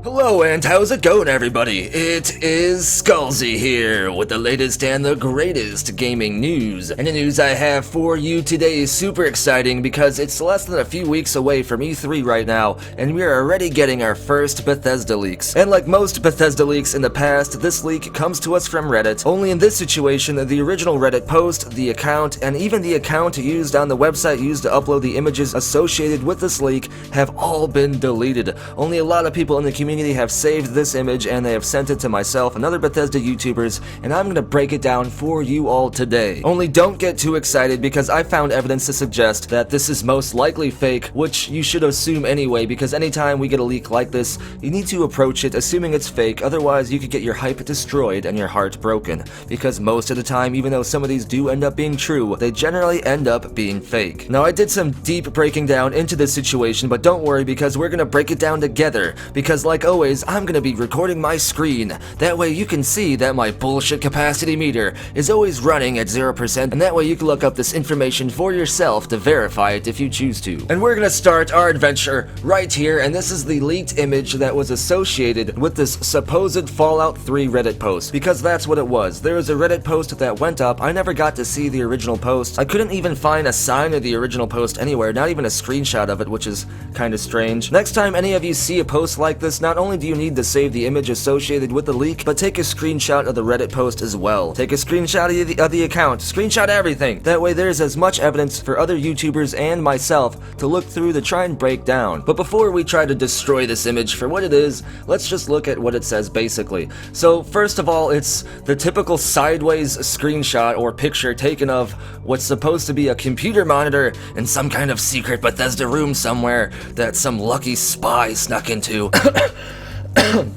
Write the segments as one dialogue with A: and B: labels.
A: Hello and how's it going, everybody? It is Skullzi here with the latest and the greatest gaming news. And the news I have for you today is super exciting because it's less than a few weeks away from E3 right now, and we are already getting our first Bethesda leaks. And like most Bethesda leaks in the past, this leak comes to us from Reddit. Only in this situation, the original Reddit post, the account, and even the account used on the website used to upload the images associated with this leak have all been deleted. Only a lot of people in the community have saved this image and they have sent it to myself and other Bethesda YouTubers, and I'm gonna break it down for you all today. Only don't get too excited because I found evidence to suggest that this is most likely fake, which you should assume anyway, because anytime we get a leak like this, you need to approach it assuming it's fake, otherwise you could get your hype destroyed and your heart broken. Because most of the time, even though some of these do end up being true, they generally end up being fake. Now I did some deep breaking down into this situation, but don't worry because we're gonna break it down together, because like always, I'm gonna be recording my screen. That way you can see that my bullshit capacity meter is always running at 0%, and that way you can look up this information for yourself to verify it if you choose to. And we're gonna start our adventure right here, and this is the leaked image that was associated with this supposed Fallout 3 Reddit post, because that's what it was. There was a Reddit post that went up. I never got to see the original post. I couldn't even find a sign of the original post anywhere, not even a screenshot of it, which is kind of strange. Next time any of you see a post like this, not only do you need to save the image associated with the leak, but take a screenshot of the Reddit post as well. Take a screenshot of the account, screenshot everything. That way there's as much evidence for other YouTubers and myself to look through to try and break down. But before we try to destroy this image for what it is, let's just look at what it says basically. So first of all, it's the typical sideways screenshot or picture taken of what's supposed to be a computer monitor in some kind of secret Bethesda room somewhere that some lucky spy snuck into.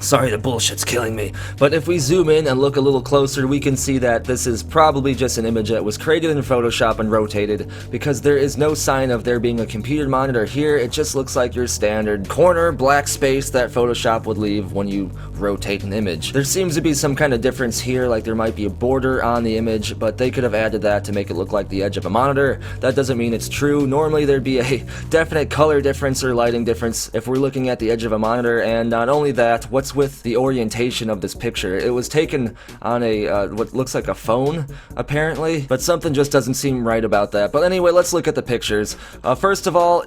A: Sorry, the bullshit's killing me. But if we zoom in and look a little closer, we can see that this is probably just an image that was created in Photoshop and rotated, because there is no sign of there being a computer monitor here. It just looks like your standard corner black space that Photoshop would leave when you rotate an image. There seems to be some kind of difference here, like there might be a border on the image, but they could have added that to make it look like the edge of a monitor. That doesn't mean it's true. Normally there'd be a definite color difference or lighting difference if we're looking at the edge of a monitor, and not only that, what's with the orientation of this picture? It was taken on a what looks like a phone, apparently, but something just doesn't seem right about that. But anyway, let's look at the pictures. First of all,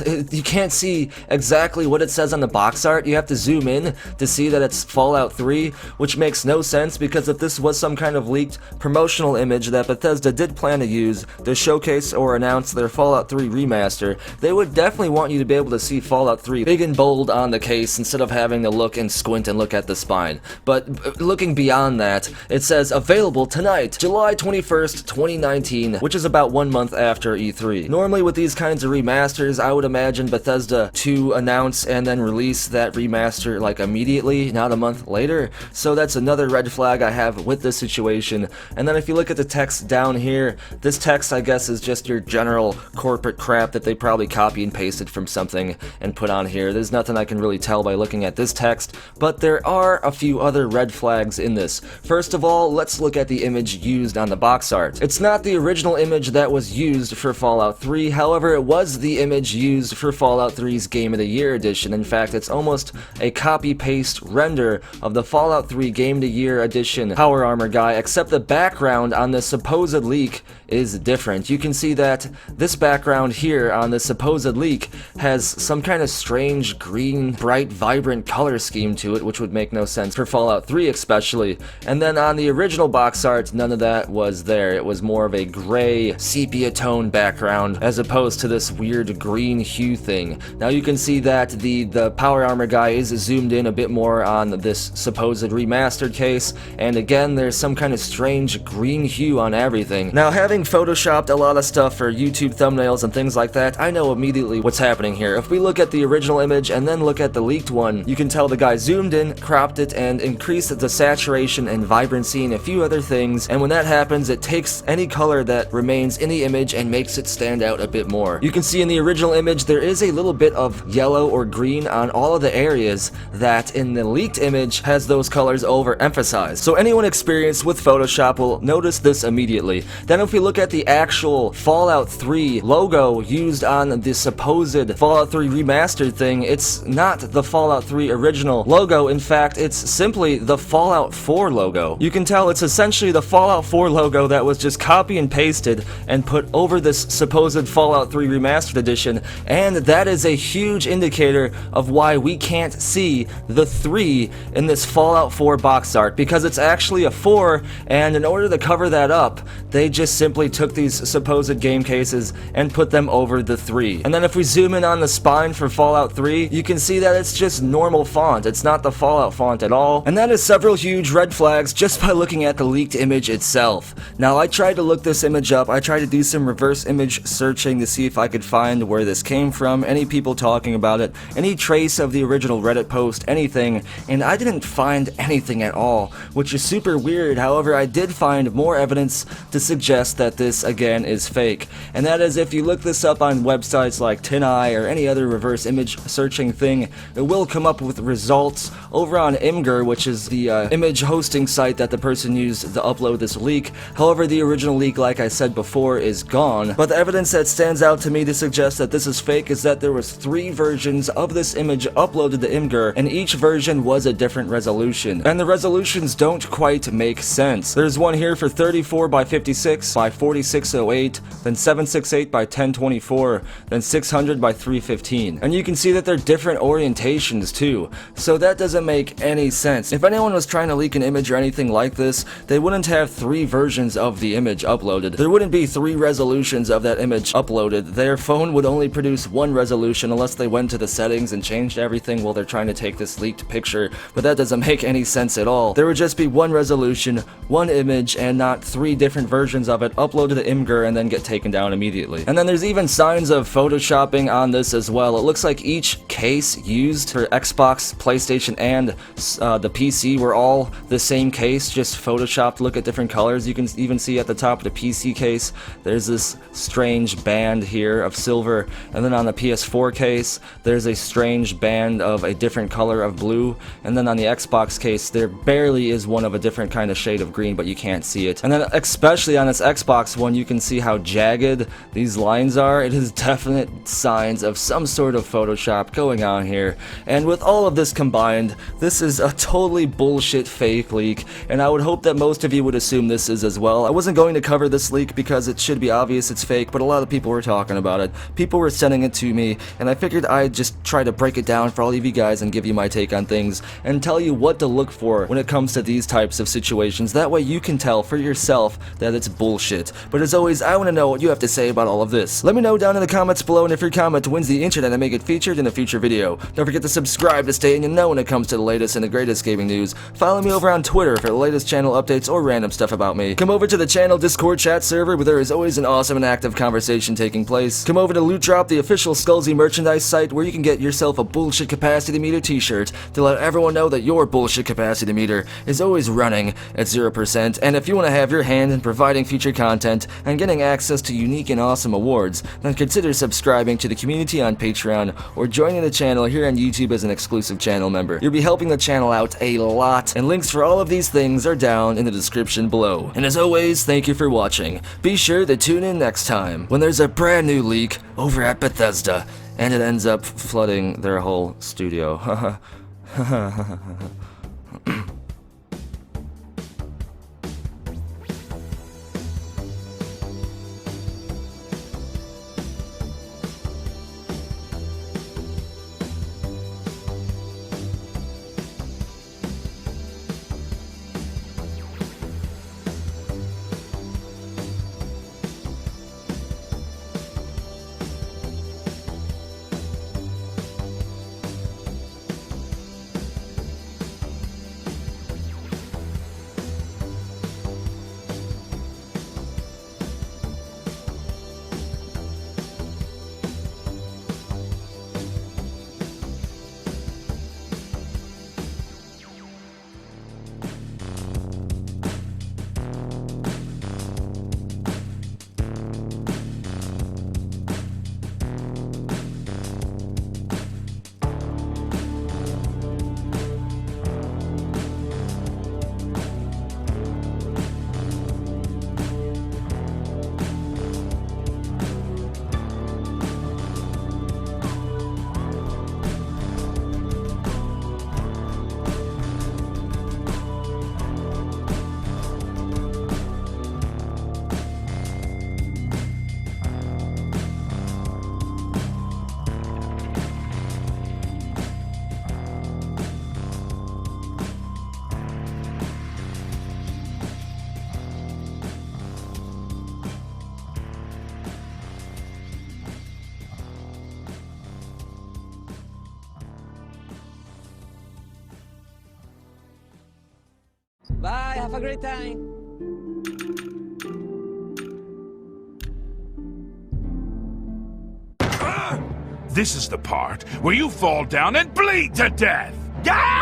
A: you can't see exactly what it says on the box art. You have to zoom in to see that it's Fallout 3, which makes no sense, because if this was some kind of leaked promotional image that Bethesda did plan to use to showcase or announce their Fallout 3 remaster, they would definitely want you to be able to see Fallout 3 big and bold on the case instead of having to look and squint and look at the spine. But looking beyond that, it says available tonight, July 21st, 2019, which is about 1 month after E3. Normally with these kinds of remasters, I would imagine Bethesda to announce and then release that remaster like immediately, not a month later. So that's another red flag I have with this situation. And then if you look at the text down here, this text I guess is just your general corporate crap that they probably copy and pasted from something and put on here. There's nothing I can really tell by looking at this text, but there are a few other red flags in this. First of all, let's look at the image used on the box art. It's not the original image that was used for Fallout 3, however it was the image used for Fallout 3's Game of the Year edition. In fact, it's almost a copy-paste render of the Fallout 3 Game of the Year edition power armor guy, except the background on the supposed leak is different. You can see that this background here on the supposed leak has some kind of strange green, bright, vibrant color scheme to it, which would make no sense for Fallout 3 especially. And then on the original box art, none of that was there. It was more of a gray, sepia tone background as opposed to this weird green hue thing. Now you can see that the power armor guy is zoomed in a bit more on this supposed remastered case, and again there's some kind of strange green hue on everything. Now, having photoshopped a lot of stuff for YouTube thumbnails and things like that, I know immediately what's happening here. If we look at the original image and then look at the leaked one, you can tell the guy zoomed in, cropped it, and increased the saturation and vibrancy and a few other things, and when that happens, it takes any color that remains in the image and makes it stand out a bit more. You can see in the original original image, there is a little bit of yellow or green on all of the areas that in the leaked image has those colors overemphasized. So anyone experienced with Photoshop will notice this immediately. Then if we look at the actual Fallout 3 logo used on the supposed Fallout 3 Remastered thing, it's not the Fallout 3 original logo. In fact, it's simply the Fallout 4 logo. You can tell it's essentially the Fallout 4 logo that was just copy and pasted and put over this supposed Fallout 3 Remastered edition, and that is a huge indicator of why we can't see the 3 in this Fallout 4 box art, because it's actually a 4, and in order to cover that up, they just simply took these supposed game cases and put them over the 3. And then if we zoom in on the spine for Fallout 3, you can see that it's just normal font. It's not the Fallout font at all, and that is several huge red flags just by looking at the leaked image itself. Now, I tried to look this image up. I tried to do some reverse image searching to see if I could find where this came from, any people talking about it, any trace of the original Reddit post, anything, and I didn't find anything at all, which is super weird. However, I did find more evidence to suggest that this, again, is fake. And that is, if you look this up on websites like TinEye or any other reverse image searching thing, it will come up with results over on Imgur, which is the image hosting site that the person used to upload this leak. However, the original leak, like I said before, is gone. But the evidence that stands out to me to suggest that this is fake is that there was 3 versions of this image uploaded to Imgur, and each version was a different resolution. And the resolutions don't quite make sense. There's one here for 34 by 56 by 4608, then 768 by 1024, then 600 by 315. And you can see that they're different orientations too. So that doesn't make any sense. If anyone was trying to leak an image or anything like this, they wouldn't have 3 versions of the image uploaded. There wouldn't be 3 resolutions of that image uploaded. Their phone would only produce 1 resolution unless they went to the settings and changed everything while they're trying to take this leaked picture, but that doesn't make any sense at all. There would just be 1 resolution, 1 image, and not 3 different versions of it uploaded to Imgur and then get taken down immediately. And then there's even signs of photoshopping on this as well. It looks like each case used for Xbox, PlayStation, and the PC were all the same case, just photoshopped. Look at different colors. You can even see at the top of the PC case, there's this strange band here of silver, and then on the PS4 case, there's a strange band of a different color of blue, and then on the Xbox case, there barely is one of a different kind of shade of green, but you can't see it. And then especially on this Xbox one, you can see how jagged these lines are. It is definite signs of some sort of Photoshop going on here. And with all of this combined, this is a totally bullshit fake leak, and I would hope that most of you would assume this is as well. I wasn't going to cover this leak because it should be obvious it's fake, but a lot of people were talking about it. People were sending it to me, and I figured I'd just try to break it down for all of you guys and give you my take on things and tell you what to look for when it comes to these types of situations. That way you can tell for yourself that it's bullshit. But as always, I want to know what you have to say about all of this. Let me know down in the comments below, and if your comment wins the internet, I may get featured in a future video. Don't forget to subscribe to stay in the know when it comes to the latest and the greatest gaming news. Follow me over on Twitter for the latest channel updates or random stuff about me. Come over to the channel Discord chat server where there is always an awesome and active conversation taking place. Come over to Loot Drop, the official Skullzi merchandise site where you can get yourself a bullshit capacity meter t-shirt to let everyone know that your bullshit capacity meter is always running at 0%. And if you want to have your hand in providing future content and getting access to unique and awesome awards, then consider subscribing to the community on Patreon or joining the channel here on YouTube as an exclusive channel member. You'll be helping the channel out a lot, and links for all of these things are down in the description below. And as always, thank you for watching. Be sure to tune in next time when there's a brand new leak over at Bethesda and it ends up flooding their whole studio.
B: Bye, have a great time.
C: This is the part where you fall down and bleed to death! Ah!